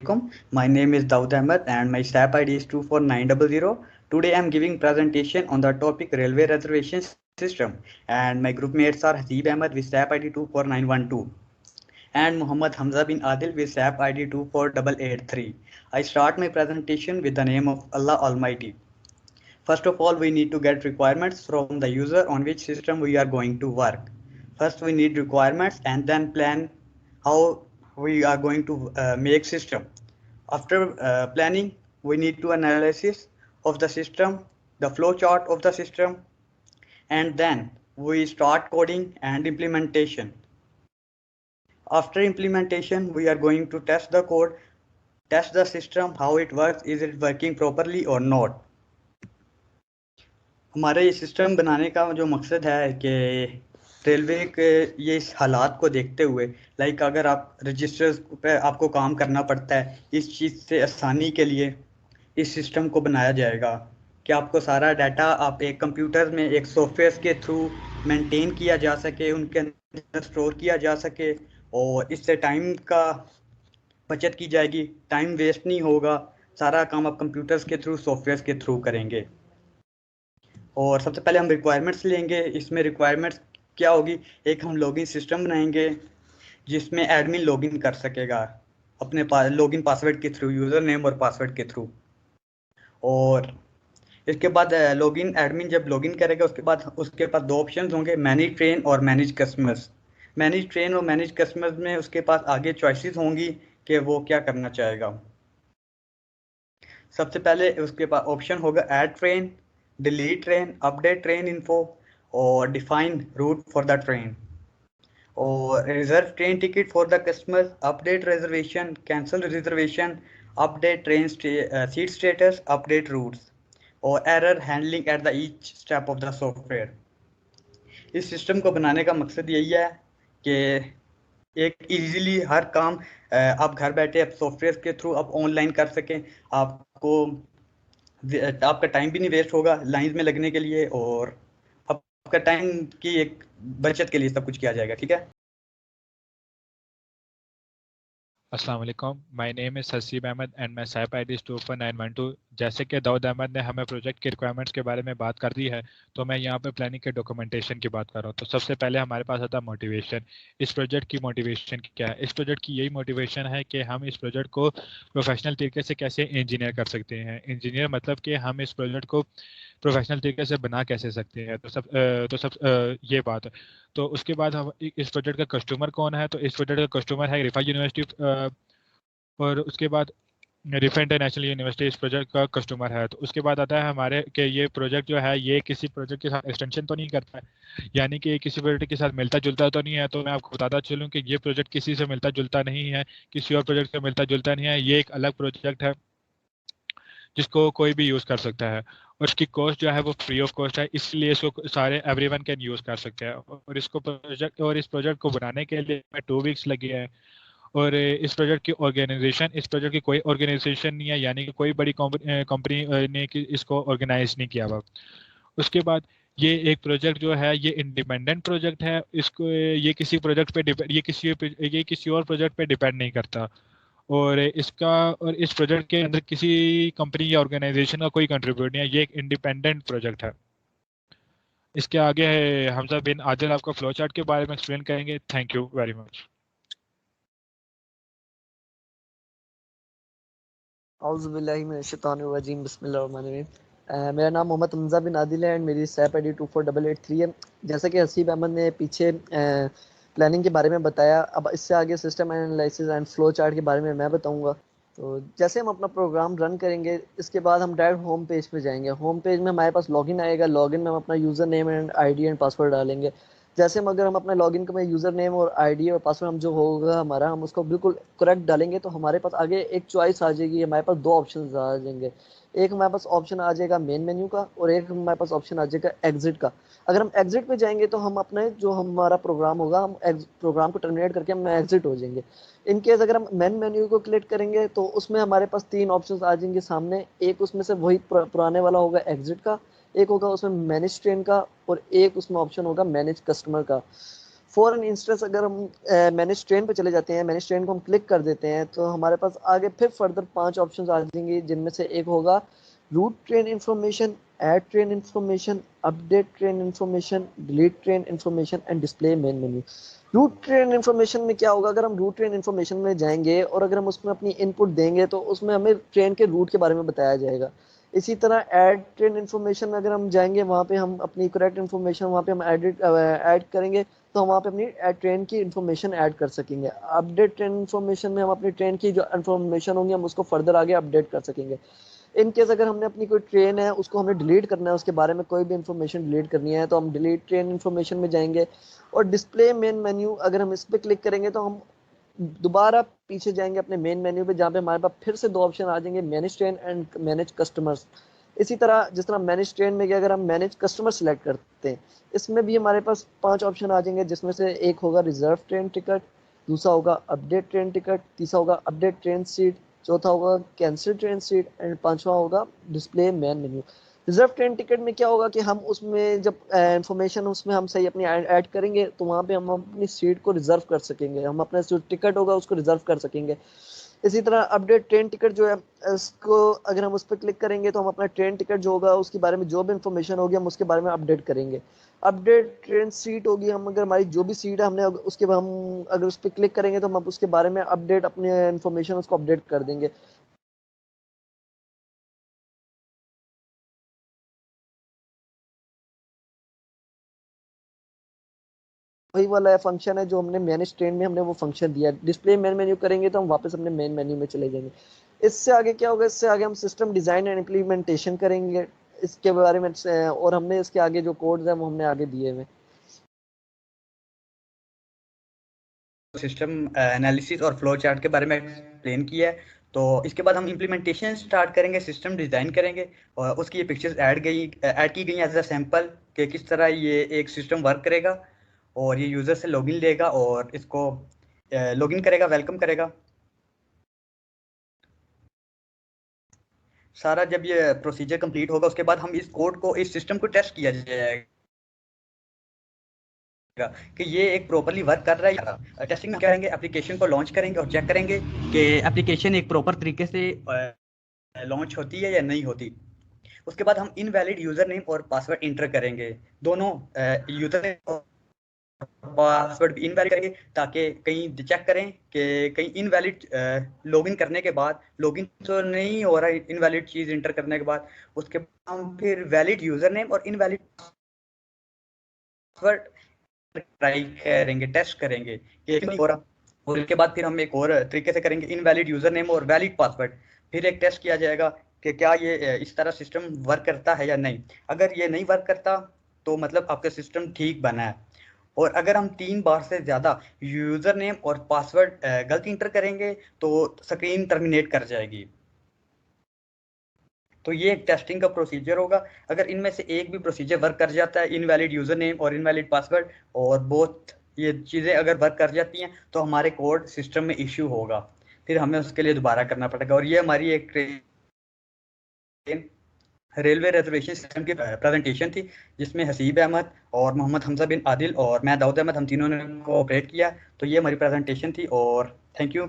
My name is Daud Ahmed and my SAP ID is 24900. Today I am giving presentation on the topic railway reservation system and my group mates are Haseeb Ahmed with SAP ID 24912 and Muhammad Hamza bin Adil with SAP ID 24883. I start my presentation with the name of Allah Almighty. First of all, we need to get requirements from the user on which system we are going to work. First, we need requirements and then plan how we are going to make system. After planning, we need to analysis of the system, the flow chart of the system, and then we start coding and implementation. After implementation, we are going to test the code, test the system, how it works, is it working properly or not. हमारे ये system बनाने का जो मकसद है कि railway के ये इस हालात को देखते हुए लाइक अगर आप रजिस्टर्स पे आपको काम करना पड़ता है, इस चीज़ से आसानी के लिए इस सिस्टम को बनाया जाएगा कि आपको सारा डाटा आप एक कंप्यूटर में एक सॉफ्टवेयर के थ्रू मेंटेन किया जा सके, उनके अंदर स्टोर किया जा सके और इससे टाइम का बचत की जाएगी, टाइम वेस्ट नहीं होगा, सारा काम आप कंप्यूटर्स के थ्रू सॉफ्टवेयर के थ्रू करेंगे। और सबसे पहले हम रिक्वायरमेंट्स लेंगे। इसमें रिक्वायरमेंट्स क्या होगी, एक हम लॉगिन सिस्टम बनाएंगे जिसमें एडमिन लॉगिन कर सकेगा अपने लॉगिन पासवर्ड के थ्रू, यूज़र नेम और पासवर्ड के थ्रू। और इसके बाद लॉगिन एडमिन जब लॉगिन करेगा उसके पास दो ऑप्शन होंगे, मैनेज ट्रेन और मैनेज कस्टमर्स। मैनेज ट्रेन और मैनेज कस्टमर्स में उसके पास आगे चॉइसेस होंगी कि वो क्या करना चाहेगा। सबसे पहले उसके पास ऑप्शन होगा add train, delete train, update train info और define route for the train और reserve train ticket for the customer, update reservation, cancel reservation, update train seat status, update routes और error handling at the each step of the software. इस system को बनाने का मकसद यही है कि एक इजीली हर काम आप घर बैठे आप सॉफ्टवेयर के थ्रू आप ऑनलाइन कर सकें, आपका टाइम भी नहीं वेस्ट होगा लाइन में लगने के लिए और आपका टाइम की एक बचत के लिए सब कुछ किया जाएगा। ठीक है। अस्सलाम वालेकुम, my name is Haseeb Ahmed and my SAP ID is 24912। जैसे कि दाऊद अहमद ने हमें प्रोजेक्ट के रिक्वायरमेंट्स के बारे में बात कर दी है, तो मैं यहाँ पे प्लानिंग के डॉक्यूमेंटेशन की बात कर रहा हूँ। तो सबसे पहले हमारे पास आता है मोटिवेशन। इस प्रोजेक्ट की मोटिवेशन क्या है? इस प्रोजेक्ट की यही मोटिवेशन है कि हम इस प्रोजेक्ट को प्रोफेशनल तरीके से कैसे इंजीनियर कर सकते हैं। इंजीनियर मतलब कि हम इस प्रोजेक्ट को प्रोफेशनल तरीके से बना कैसे सकते हैं। ये बात है। तो उसके बाद हम इस प्रोजेक्ट का कस्टमर कौन है? तो इस प्रोजेक्ट का कस्टमर है रिफा यूनिवर्सिटी और उसके बाद रिफा इंटरनेशनल यूनिवर्सिटी इस प्रोजेक्ट का कस्टमर है। तो उसके बाद आता है हमारे कि ये प्रोजेक्ट जो है ये किसी प्रोजेक्ट के साथ एक्सटेंशन तो नहीं करता है, यानी कि किसी प्रोजेक्ट के साथ मिलता जुलता तो नहीं है। तो मैं आपको बताता चलूँ कि ये प्रोजेक्ट किसी से मिलता जुलता नहीं है, किसी और प्रोजेक्ट से मिलता जुलता नहीं है। ये एक अलग प्रोजेक्ट है जिसको कोई भी यूज़ कर सकता है और इसकी कॉस्ट जो है वो फ्री ऑफ कॉस्ट है, इसलिए इसको सारे एवरीवन कैन यूज़ कर सकते हैं। और इस प्रोजेक्ट को बनाने के लिए 2 वीक्स लगे हैं। और इस प्रोजेक्ट की इस प्रोजेक्ट की कोई ऑर्गेनाइजेशन नहीं है, यानी कि कोई बड़ी कंपनी ने इसको ऑर्गेनाइज नहीं किया हुआ। उसके बाद ये एक प्रोजेक्ट जो है ये इंडिपेंडेंट प्रोजेक्ट है। इसको ये किसी प्रोजेक्ट पे ये किसी और प्रोजेक्ट पे डिपेंड नहीं करता और इस प्रोजेक्ट के अंदर किसी कंपनी या ऑर्गेनाइजेशन का कोई कंट्रीब्यूट नहीं है। ये एक इंडिपेंडेंट प्रोजेक्ट है। इसके आगे हमजा बिन आदिल आपको फ्लो चार्ट के बारे में एक्सप्लेन करेंगे। Thank you very much. औज़ुबिल्लाहिमिनश्शैतानिर्रजीम, बिस्मिल्लाहिर्रहमानिर्रहीम। मेरा नाम मोहम्मद हमज़ा बिन आदिल है एंड मेरी SAP ID 24883 है। जैसा कि हसीब अहमद ने पीछे प्लानिंग के बारे में बताया, अब इससे आगे system analysis and flow chart के बारे में मैं बताऊंगा। तो जैसे हम अपना प्रोग्राम रन करेंगे, इसके बाद हम डायरेक्ट होम पेज पे जाएंगे। होम पेज में हमारे पास लॉगिन आएगा, लॉगिन में हम अपना user name and ID and password डालेंगे। जैसे हम अगर हम अपने लॉगिन में यूज़र नेम और ID और पासवर्ड हम जो होगा हमारा, हम उसको बिल्कुल करेक्ट डालेंगे तो हमारे पास आगे एक चॉइस आ जाएगी, हमारे पास दो ऑप्शन आ जाएंगे। एक हमारे पास ऑप्शन आ जाएगा मेन मेन्यू का और एक हमारे पास ऑप्शन आ जाएगा एग्जिट का। अगर हम एग्जिट पे जाएंगे तो हम अपने जो हमारा प्रोग्राम होगा, हम प्रोग्राम को टर्मिनेट करके हम एग्जिट हो जाएंगे। इन केस अगर हम मेन मेन्यू को क्लिक करेंगे तो उसमें हमारे पास तीन ऑप्शंस आ जाएंगे सामने। एक उसमें से वही पुराने वाला होगा एग्जिट का, एक होगा उसमें मैनेज ट्रेन का और एक उसमें ऑप्शन होगा मैनेज कस्टमर का। फॉर इंस्टेंस अगर हम मैनेज ट्रेन पे चले जाते हैं, मैनेज ट्रेन को हम क्लिक कर देते हैं, तो हमारे पास आगे फिर फर्दर 5 ऑप्शंस आ जाएंगे, जिनमें से एक होगा route train information, add train information, update train information, delete train information and display main menu. Route train information में क्या होगा, अगर हम रूट ट्रेन इंफॉर्मेशन में जाएंगे और अगर हम उसमें अपनी इनपुट देंगे तो उसमें हमें ट्रेन के रूट के बारे में बताया जाएगा। इसी तरह ऐड ट्रेन इंफॉर्मेशन में अगर हम जाएंगे, वहाँ पे हम अपनी करेक्ट इंफॉर्मेशन वहाँ पे हम ऐड करेंगे, तो हम वहाँ पे अपनी ट्रेन की इंफॉर्मेशन ऐड कर सकेंगे। अपडेट ट्रेन इंफॉर्मेशन में हम अपनी ट्रेन की जो इंफॉर्मेशन होंगी हम उसको फर्दर आगे अपडेट कर सकेंगे। इन केस अगर हमने अपनी कोई ट्रेन है उसको हमने डिलीट करना है, उसके बारे में कोई भी इंफॉर्मेशन डिलीट करनी है, तो हम डिलीट ट्रेन इंफॉर्मेशन में जाएंगे। और डिस्प्ले मेन मेन्यू अगर हम इस पर क्लिक करेंगे तो हम दोबारा पीछे जाएंगे अपने मेन मेन्यू पे, जहाँ पे हमारे पास फिर से 2 ऑप्शन आ जाएंगे, manage train and manage customers. इसी तरह जिस तरह मैनेज ट्रेन में गया, अगर हम मैनेज कस्टमर सेलेक्ट करते हैं, इसमें भी हमारे पास 5 ऑप्शन आ जाएंगे, जिसमें से एक होगा रिजर्व ट्रेन टिकट, दूसरा होगा अपडेट ट्रेन टिकट, तीसरा होगा अपडेट ट्रेन सीट, चौथा होगा कैंसिल ट्रेन सीट एंड पांचवा होगा display main menu. Reserve train ticket में क्या होगा कि हम उसमें जब इंफॉर्मेशन उसमें हम सही अपनी ऐड करेंगे, तो वहाँ पे हम अपनी सीट को रिजर्व कर सकेंगे, हम अपना जो टिकट होगा उसको रिजर्व कर सकेंगे। इसी तरह अपडेट ट्रेन टिकट जो है, इसको अगर हम उस पर क्लिक करेंगे तो हम अपना ट्रेन टिकट जो होगा उसके बारे में जो भी इंफॉर्मेशन होगी हम उसके बारे में अपडेट करेंगे। अपडेट ट्रेन सीट होगी, हम अगर हमारी जो भी सीट है हमने उसके हम अगर उस पर क्लिक करेंगे तो हम उसके बारे में अपडेट अपने इंफॉर्मेशन उसको अपडेट कर देंगे। वही वाला फंक्शन है जो हमने मैनेज ट्रेन में हमने वो फंक्शन दिया। डिस्प्ले मेन मेन्यू करेंगे तो हम वापस अपने मेन मेन्यू में चले जाएंगे। इससे आगे क्या होगा, इससे आगे हम सिस्टम डिजाइन एंड इम्प्लीमेंटेशन करेंगे इसके बारे में, और हमने इसके आगे जो कोड्स हैं वो हमने आगे दिए हुए। सिस्टम एनालिसिस और फ्लो चार्ट के बारे में एक्सप्लेन किया है। तो इसके बाद हम इम्प्लीमेंटेशन स्टार्ट करेंगे, सिस्टम डिज़ाइन करेंगे और उसकी ये पिक्चर्स ऐड की गई एज अ सैम्पल कि किस तरह ये एक सिस्टम वर्क करेगा। और ये यूज़र से लॉगिन लेगा और इसको लॉगिन करेगा, वेलकम करेगा। सारा जब ये प्रोसीजर कंप्लीट होगा उसके बाद हम इस कोड को, इस सिस्टम को टेस्ट किया जाएगा कि ये एक प्रॉपर्ली वर्क कर रहा है। टेस्टिंग में क्या करेंगे, एप्लीकेशन को लॉन्च करेंगे और चेक करेंगे कि एप्लीकेशन एक प्रॉपर तरीके से लॉन्च होती है या नहीं होती। उसके बाद हम इनवैलिड यूजर नेम और पासवर्ड इंटर करेंगे, दोनों यूजर नेम और पासवर्ड भी इनवैलिड करेंगे ताकि कहीं चेक करें कि कहीं इनवैलिड लॉगिन करने के बाद लॉगिन तो नहीं हो रहा है इनवैलिड चीज़ इंटर करने के बाद। उसके बाद हम फिर वैलिड यूजर नेम और इनवैलिड पासवर्ड ट्राई करेंगे, टेस्ट करेंगे कि क्यों नहीं हो रहा। और इसके बाद फिर हम एक और तरीके से करेंगे, इनवैलिड यूजर नेम और वैलिड पासवर्ड। फिर एक टेस्ट किया जाएगा कि क्या ये इस तरह सिस्टम वर्क करता है या नहीं। अगर ये नहीं वर्क करता तो मतलब आपका सिस्टम ठीक बना है। और अगर हम 3 बार से ज़्यादा यूज़र नेम और पासवर्ड गलत इंटर करेंगे तो स्क्रीन टर्मिनेट कर जाएगी। तो ये एक टेस्टिंग का प्रोसीजर होगा। अगर इनमें से एक भी प्रोसीजर वर्क कर जाता है, इनवैलिड यूज़र नेम और इनवैलिड पासवर्ड और बोथ ये चीज़ें अगर वर्क कर जाती हैं, तो हमारे कोड सिस्टम में इश्यू होगा, फिर हमें उसके लिए दोबारा करना पड़ेगा। और ये हमारी एक रेलवे रिजर्वेशन सिस्टम की प्रेजेंटेशन थी, जिसमें हसीब अहमद और मोहम्मद हमजा बिन आदिल और मैं दाऊद अहमद, हम तीनों ने कोऑपरेट किया। तो ये हमारी प्रेजेंटेशन थी और थैंक यू।